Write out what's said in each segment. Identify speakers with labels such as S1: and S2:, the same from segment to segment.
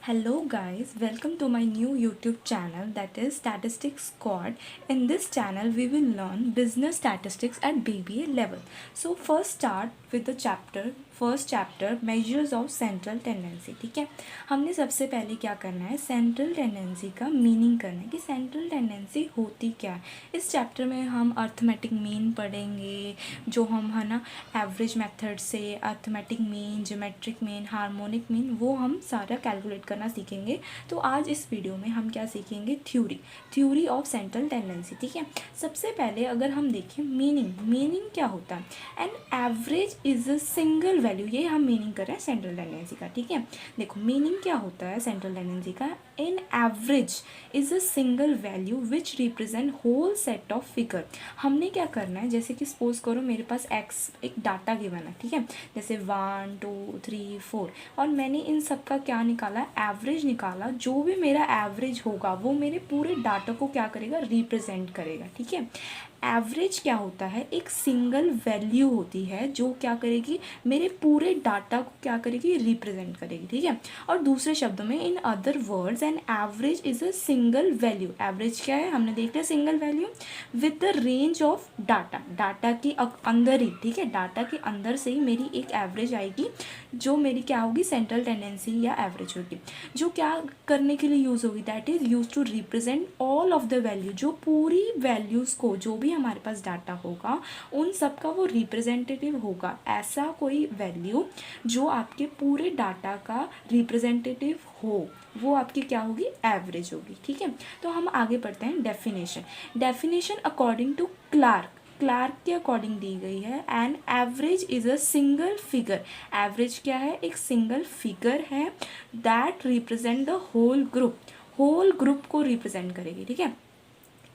S1: Hello guys, welcome to my new YouTube channel that is Statistics Squad. In this channel we will learn business statistics at BBA level. So first start with the first chapter measures of central tendency. ठीक है, हमने सबसे पहले क्या करना है, central tendency का meaning करना है कि सेंट्रल टेंडेंसी होती क्या है। इस चैप्टर में हम अर्थमेटिक मीन पढ़ेंगे, जो हम है ना एवरेज मेथड से arithmetic mean, geometric mean, harmonic mean, वो हम सारा कैलकुलेट करना सीखेंगे। तो आज इस वीडियो में हम क्या सीखेंगे, थ्योरी ऑफ सेंट्रल टेंडेंसी। ठीक है, सबसे पहले अगर हम देखें मीनिंग क्या होता है, an average is a single value, ये हम मीनिंग कर रहे हैं सेंट्रल टेंडेंसी का। ठीक है, देखो मीनिंग क्या होता है सेंट्रल टेंडेंसी का, an average is a single value which represent whole set of figure. हमने क्या करना है, जैसे कि सपोज करो मेरे पास एक्स एक डाटा गिवन है, ठीक है, जैसे 1 2 3 4, और मैंने इन सब का क्या निकाला, एवरेज निकाला। जो भी मेरा एवरेज होगा वो मेरे पूरे डाटा को क्या करेगा, रिप्रेजेंट करेगा। ठीक है, एवरेज क्या होता है, एक सिंगल वैल्यू होती है जो क्या करेगी, मेरे पूरे डाटा को क्या करेगी, रिप्रेजेंट करेगी। ठीक है, और दूसरे शब्दों में, in other words, N average is a single value. Average क्या है, हमने देख लिया, single value with the range of data के अंदर ही। ठीक है, डाटा के अंदर से ही मेरी एक एवरेज आएगी, जो मेरी क्या होगी, सेंट्रल टेंडेंसी या एवरेज होगी, जो क्या करने के लिए यूज़ होगी, that is use to represent all of the value. जो पूरी वैल्यूज़ को, जो भी हमारे पास डाटा होगा, उन सब का वो रिप्रेजेंटेटिव होगा। ऐसा कोई वैल्यू जो आपके पूरे डाटा का रिप्रेजेंटेटिव हो, वो आपकी क्या होगी, एवरेज होगी। ठीक है, तो हम आगे बढ़ते हैं। डेफिनेशन अकॉर्डिंग टू क्लार्क के अकॉर्डिंग दी गई है, an average is a single figure. Average क्या है, एक सिंगल फिगर है that represent the whole group को रिप्रेजेंट करेगी। ठीक है,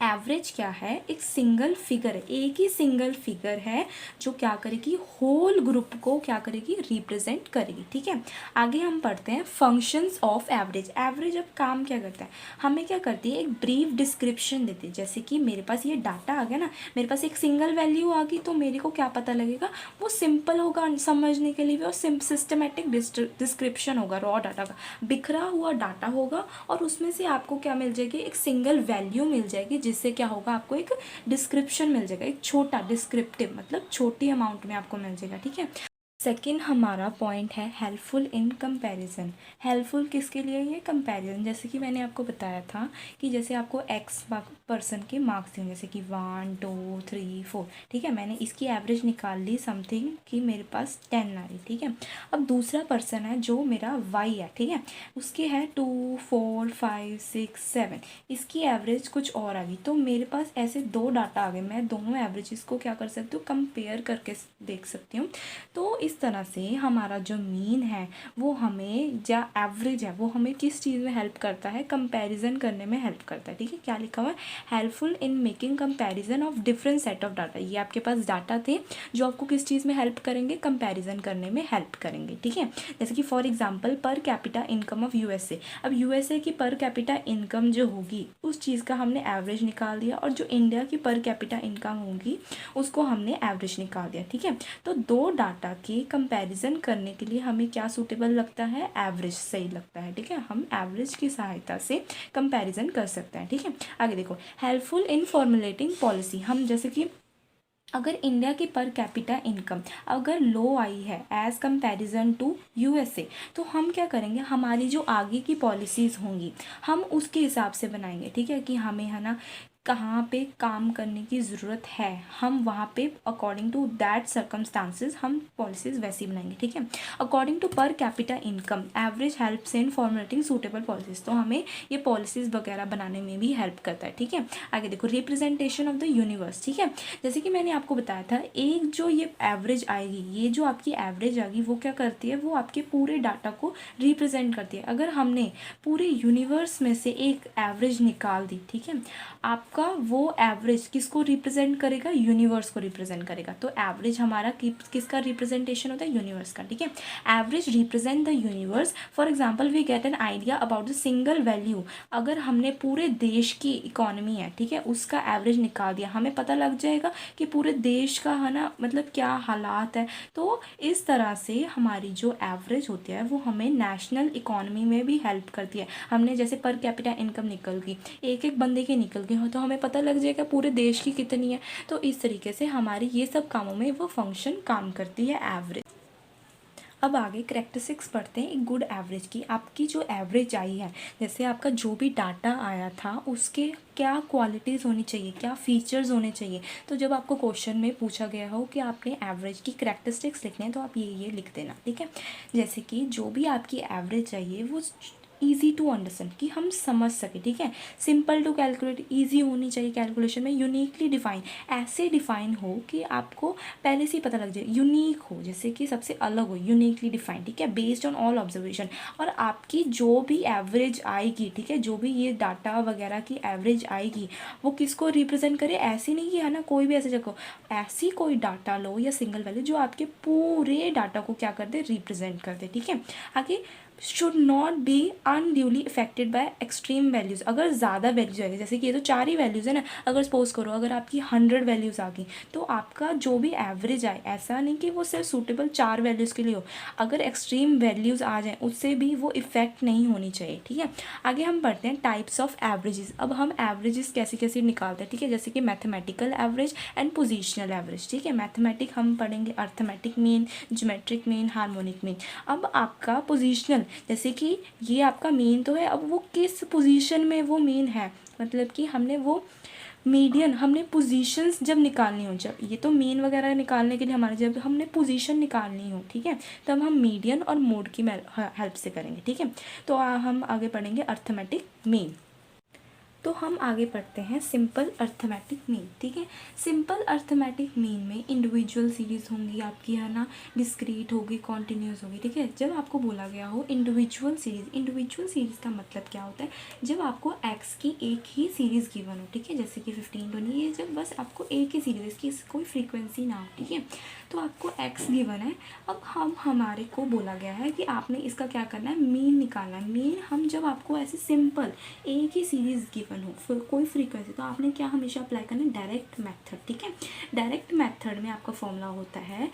S1: एवरेज क्या है, एक सिंगल फिगर है, एक ही सिंगल फिगर है जो क्या करेगी, होल ग्रुप को क्या करेगी, रिप्रेजेंट करेगी। ठीक है, आगे हम पढ़ते हैं फंक्शंस ऑफ एवरेज। एवरेज अब काम क्या करता है, हमें क्या करती है, एक ब्रीफ डिस्क्रिप्शन देती है। जैसे कि मेरे पास ये डाटा आ गया ना, मेरे पास एक सिंगल वैल्यू आ गई, तो मेरे को क्या पता लगेगा, वो सिंपल होगा समझने के लिए भी, और सिस्टमेटिक डिस्क्रिप्शन होगा रॉ डाटा का, बिखरा हुआ डाटा होगा, और उसमें से आपको क्या मिल जाएगी, एक सिंगल वैल्यू मिल जाएगी, जिससे क्या होगा, आपको एक डिस्क्रिप्शन मिल जाएगा, एक छोटा डिस्क्रिप्टिव, मतलब छोटी अमाउंट में आपको मिल जाएगा। ठीक है, सेकेंड हमारा पॉइंट है हेल्पफुल इन कंपैरिजन। हेल्पफुल किसके लिए, ये कंपैरिजन। जैसे कि मैंने आपको बताया था कि जैसे आपको एक्स पर्सन के मार्क्स दिए, जैसे कि 1 2 3 4, ठीक है, मैंने इसकी एवरेज निकाल ली समथिंग कि मेरे पास 10 आ रही। ठीक है, अब दूसरा पर्सन है जो मेरा वाई है, ठीक है, उसके है 2 4 5 6 7, इसकी एवरेज कुछ और आ गई, तो मेरे पास ऐसे दो डाटा आ गए, मैं दोनों एवरेजेस को क्या कर सकती हूँ, कंपेयर करके देख सकती हूँ। तो इस तरह से हमारा जो मीन है वो हमें, या एवरेज है वो हमें किस चीज़ में हेल्प करता है, कंपैरिजन करने में हेल्प करता है। ठीक है, क्या लिखा हुआ है, helpful in making comparison of different set of data. ये आपके पास डाटा थे जो आपको किस चीज़ में हेल्प करेंगे, कंपैरिजन करने में हेल्प करेंगे। ठीक है, जैसे कि फॉर एग्जाम्पल पर कैपिटा इनकम ऑफ यूएसए। अब यूएसए की पर कैपिटा इनकम जो होगी, उस चीज़ का हमने एवरेज निकाल दिया, और जो इंडिया की पर कैपिटा इनकम होगी उसको हमने एवरेज निकाल दिया। ठीक है, तो दो डाटा के कंपैरिजन करने के लिए हमें क्या सूटेबल लगता है, एवरेज सही लगता है। ठीक है, हम एवरेज की सहायता से कंपैरिजन कर सकते हैं। ठीक है, आगे देखो, हेल्पफुल इन फॉर्मुलेटिंग पॉलिसी। हम जैसे कि अगर इंडिया की पर कैपिटा इनकम अगर लो आई है एज़ कंपैरिजन टू यूएसए, तो हम क्या करेंगे, हमारी जो आगे की पॉलिसीज़ होंगी हम उसके हिसाब से बनाएंगे। ठीक है, कि हमें है ना कहाँ पे काम करने की ज़रूरत है, हम वहाँ पे अकॉर्डिंग टू दैट सर्कमस्टांसेस हम पॉलिसीज़ वैसी बनाएंगे। ठीक है, according to per capita income average helps in formulating suitable policies, तो हमें ये पॉलिसीज़ वगैरह बनाने में भी हेल्प करता है। ठीक है, आगे देखो, रिप्रेजेंटेशन ऑफ द यूनिवर्स। ठीक है, जैसे कि मैंने आपको बताया था, एक जो ये एवरेज आएगी, ये जो आपकी एवरेज आएगी वो क्या करती है, वो आपके पूरे डाटा को रिप्रेजेंट करती है। अगर हमने पूरे यूनिवर्स में से एक एवरेज निकाल दी, ठीक है, आपको आपका वो एवरेज किसको रिप्रेजेंट करेगा, यूनिवर्स को रिप्रेजेंट करेगा। तो एवरेज हमारा किसका रिप्रेजेंटेशन होता है, यूनिवर्स का, ठीक है। Average represent the universe. For example we get an idea about the single value. अगर हमने पूरे देश की इकोनॉमी है, ठीक है, उसका एवरेज निकाल दिया, हमें पता लग जाएगा कि पूरे देश का है ना मतलब क्या हालात है। तो इस तरह से हमारी जो एवरेज होती है वो हमें नेशनल इकोनॉमी में भी हेल्प करती है। हमने जैसे पर कैपिटा इनकम निकल गई, एक एक बंदे की निकल गई हो, तो हमें पता लग जाएगा पूरे देश की कितनी है। तो इस तरीके से हमारी ये सब कामों में वो फंक्शन काम करती है एवरेज। अब आगे करेक्टरिस्टिक्स पढ़ते हैं एक गुड एवरेज की। आपकी जो एवरेज आई है, जैसे आपका जो भी डाटा आया था उसके क्या क्वालिटीज़ होनी चाहिए, क्या फीचर्स होने चाहिए। तो जब आपको क्वेश्चन में पूछा गया हो कि आपने एवरेज की करेक्टरिस्टिक्स लिखने हैं तो आप ये लिख देना, ठीक है। जैसे कि जो भी आपकी एवरेज चाहिए वो ईजी टू अंडरस्टैंड, कि हम समझ सके, ठीक है। सिंपल टू कैलकुलेट, ईजी होनी चाहिए कैलकुलेशन में। यूनिकली डिफाइन, ऐसे डिफाइन हो कि आपको पहले से ही पता लग जाए, यूनिक हो, जैसे कि सबसे अलग हो, यूनिकली डिफाइन, ठीक है, बेस्ड ऑन ऑल ऑब्जर्वेशन। और आपकी जो भी एवरेज आएगी, ठीक है, जो भी ये डाटा वगैरह की एवरेज आएगी वो किसको रिप्रेजेंट करे, ऐसी नहीं कि है ना कोई भी ऐसे जगह, ऐसी कोई डाटा लो या सिंगल वैल्यू जो आपके पूरे डाटा को क्या कर दे, रिप्रेजेंट कर दे, ठीक है। आगे should not be unduly affected by extreme values. अगर ज़्यादा वैल्यूज आएगी, जैसे कि ये तो 4 ही वैल्यूज़ है ना, अगर सपोज करो अगर आपकी 100 वैल्यूज़ आ गई तो आपका जो भी एवरेज आए, ऐसा नहीं कि वो सिर्फ सूटेबल 4 वैल्यूज़ के लिए हो, अगर एक्सट्रीम वैल्यूज़ आ जाए उससे भी वो इफेक्ट नहीं होनी चाहिए, ठीक है। आगे हम पढ़ते हैं टाइप्स ऑफ एवरेजेस। अब हम एवरेजेस कैसे कैसे निकालते हैं, ठीक है, जैसे कि mathematical average and positional average, ठीक है। मैथमेटिक हम पढ़ेंगे arithmetic mean, geometric mean, harmonic mean. अब आपका पोजिशनल, जैसे कि ये आपका मीन तो है, अब वो किस पोजीशन में वो मीन है, मतलब कि हमने वो मीडियन, हमने पोजीशंस जब निकालनी हो, जब ये तो मीन वगैरह निकालने के लिए हमारे जब हमने पोजीशन निकालनी हो, ठीक है, तब हम मीडियन और मोड की हेल्प से करेंगे, ठीक है। तो हम आगे पढ़ेंगे अर्थमेटिक मीन। तो हम आगे पढ़ते हैं सिंपल अर्थमेटिक मीन, ठीक है। सिंपल अर्थमेटिक मीन में इंडिविजुअल सीरीज़ होंगी आपकी, है ना, डिस्क्रीट होगी, कॉन्टिन्यूस होगी, ठीक है। जब आपको बोला गया हो इंडिविजुअल सीरीज़ का मतलब क्या होता है, जब आपको एक्स की एक ही सीरीज़ गिवन हो, ठीक है, जैसे कि 15, 20, ये जब बस आपको एक ही सीरीज़, इसकी कोई फ्रीक्वेंसी ना हो, ठीक है। तो आपको एक्स गिवन है, अब हमारे को बोला गया है कि आपने इसका क्या करना है, मीन निकालना है। मीन हम जब आपको ऐसे सिंपल एक ही सीरीज़ गिवन हो, फिर कोई फ्रीक्वेंसी, तो आपने क्या हमेशा अप्लाई करना है, डायरेक्ट मेथड, ठीक है। डायरेक्ट मेथड में आपका फॉर्मूला होता है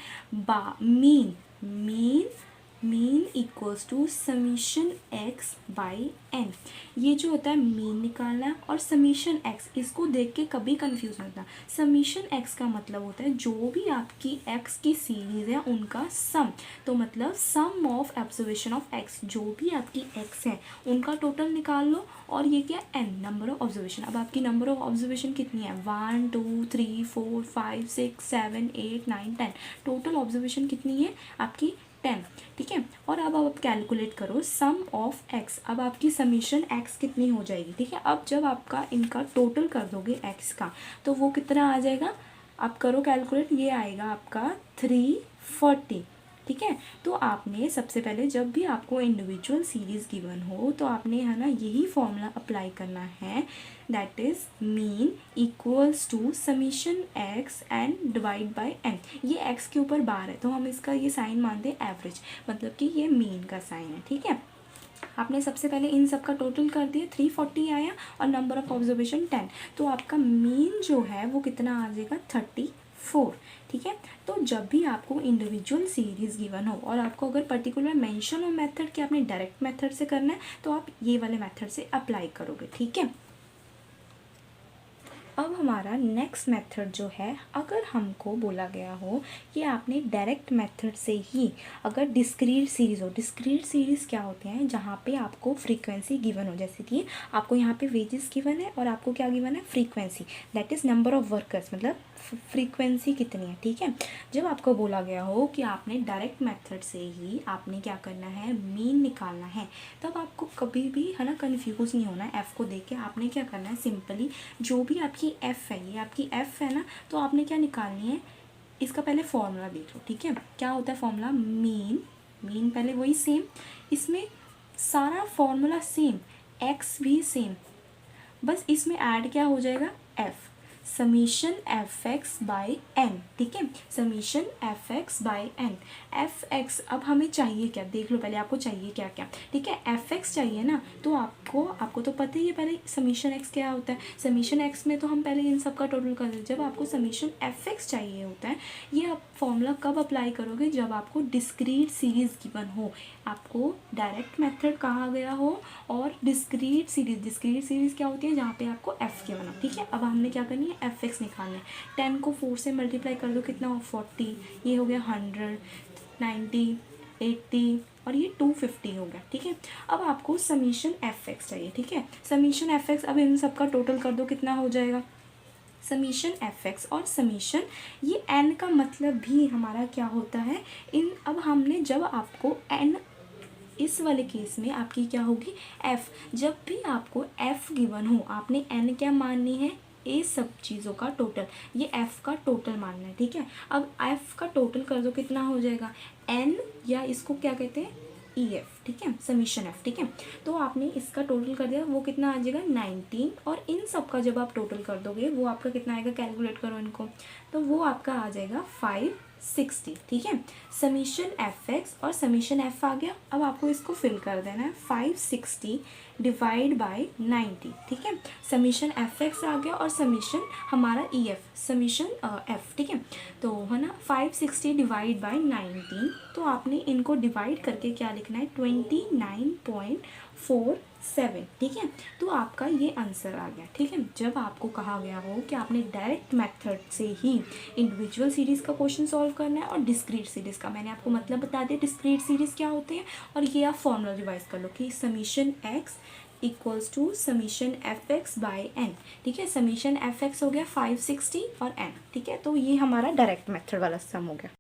S1: mean equals to summation x by n. ये जो होता है मीन निकालना है, और समीशन एक्स, इसको देख के कभी कंफ्यूज नहीं होता। समीशन एक्स का मतलब होता है जो भी आपकी एक्स की सीरीज है उनका सम। तो मतलब सम ऑफ ऑब्जर्वेशन ऑफ एक्स, जो भी आपकी एक्स है उनका टोटल निकाल लो, और ये क्या, एन, नंबर ऑफ ऑब्जर्वेशन। अब आपकी नंबर ऑफ ऑब्जर्वेशन कितनी है, 1 2 3 4 5 6 7 8 9 10, टोटल ऑब्जर्वेशन कितनी है आपकी, 10, ठीक है। और अब आप कैलकुलेट करो सम ऑफ एक्स, अब आपकी समीशन एक्स कितनी हो जाएगी, ठीक है। अब जब आपका इनका टोटल कर दोगे एक्स का, तो वो कितना आ जाएगा, आप करो कैलकुलेट, ये आएगा आपका 340, ठीक है। तो आपने सबसे पहले जब भी आपको इंडिविजुअल सीरीज़ गिवन हो तो आपने, है ना, यही फॉर्मूला अप्लाई करना है, that is mean equals to summation x and divide by n. ये एक्स के ऊपर बार है तो हम इसका ये साइन मानते हैं एवरेज, मतलब कि ये मीन का साइन है, ठीक है। आपने सबसे पहले इन सब का टोटल कर दिया, 340 आया, और नंबर ऑफ ऑब्जर्वेशन 10, तो आपका मीन जो है वो कितना आ जाएगा, 34, ठीक है। तो जब भी आपको इंडिविजुअल सीरीज़ गिवन हो और आपको अगर पर्टिकुलर मेंशन हो मेथड कि आपने डायरेक्ट मेथड से करना है, तो आप ये वाले मेथड से अप्लाई करोगे, ठीक है। अब हमारा नेक्स्ट मेथड जो है, अगर हमको बोला गया हो कि आपने डायरेक्ट मेथड से ही अगर डिस्क्रीट सीरीज़ हो, डिस्क्रीट सीरीज़ क्या होते हैं, जहाँ पे आपको फ्रीक्वेंसी गिवन हो, जैसे कि आपको यहाँ पे वेजेस गिवन है और आपको क्या गिवन है, frequency, that is number of workers, मतलब फ्रीक्वेंसी कितनी है, ठीक है। जब आपको बोला गया हो कि आपने डायरेक्ट मेथड से ही आपने क्या करना है, मीन निकालना है, तब आपको कभी भी, है ना, कंफ्यूज नहीं होना है। एफ़ को देख के आपने क्या करना है, सिंपली जो भी आपकी एफ़ है, ये आपकी एफ़ है ना, तो आपने क्या निकालनी है, इसका पहले फॉर्मूला देख लो, ठीक है। क्या होता है फॉर्मूला, मीन पहले वही सेम, इसमें सारा फॉर्मूला सेम, एक्स भी सेम, बस इसमें ऐड क्या हो जाएगा, f, summation f x by n, ठीक है, summation f x by n. F x अब हमें चाहिए क्या, देख लो पहले आपको चाहिए क्या क्या, ठीक है, एफ एक्स चाहिए ना, तो आपको तो पता ही है पहले समीशन एक्स क्या होता है। समीशन एक्स में तो हम पहले इन सब का टोटल कर देते, जब आपको समीशन एफ एक्स चाहिए होता है, ये आप फॉर्मूला कब अप्लाई करोगे, जब आपको डिस्क्रीट सीरीज़ गिवन हो, आपको डायरेक्ट मेथड कहा गया हो और डिस्क्रीट सीरीज़ क्या होती है, जहाँ पे आपको एफ गिवन हो, ठीक है। अब हमने क्या करनी है, एफ एक्स निकालना है। 10 को 4 से मल्टीप्लाई कर दो, कितना हो, 40, ये हो गया 100, 90, 80 और ये 250 हो गया, ठीक है। अब आपको समीशन एफ एक्स चाहिए, ठीक है, समीशन एफ एक्स, अब इन सब का टोटल कर दो, कितना हो जाएगा, समीशन एफ एक्स और समीशन, ये एन का मतलब भी हमारा क्या होता है, इन अब हमने जब आपको एन, इस वाले केस में आपकी क्या होगी, एफ, जब भी आपको एफ गिवन हो, आपने एन क्या माननी है, ये सब चीज़ों का टोटल, ये एफ का टोटल मानना है, ठीक है। अब एफ का टोटल कर दो, कितना हो जाएगा, एन, या इसको क्या कहते हैं, ई एफ, ठीक है, समीशन एफ, ठीक है। तो आपने इसका टोटल कर दिया, वो कितना आ जाएगा 19, और इन सब का जब आप टोटल कर दोगे वो आपका कितना आएगा, कैलकुलेट करो इनको, तो वो आपका आ जाएगा 560, ठीक है। समीशन एफ एक्स और समीशन एफ आ गया, अब आपको इसको फिल कर देना है, 560 डिवाइड बाई 90, ठीक है। समीशन एफ एक्स आ गया और समीशन हमारा ई एफ, समीशन एफ, ठीक है। तो है ना, 560 डिवाइड बाई 19, तो आपने इनको डिवाइड करके क्या लिखना है, 29.47, ठीक है। तो आपका ये आंसर आ गया, ठीक है। जब आपको कहा गया हो कि आपने डायरेक्ट मेथड से ही इंडिविजुअल सीरीज़ का क्वेश्चन सॉल्व करना है और डिस्क्रीट सीरीज़ का, मैंने आपको मतलब बता दिया डिस्क्रीट सीरीज़ क्या होते हैं, और ये आप फॉर्मूला रिवाइज कर लो कि summation x equals to summation f x by n, ठीक है। समीशन एफ एक्स हो गया 560 और एन, ठीक है। तो ये हमारा डायरेक्ट मेथड वाला सम हो गया।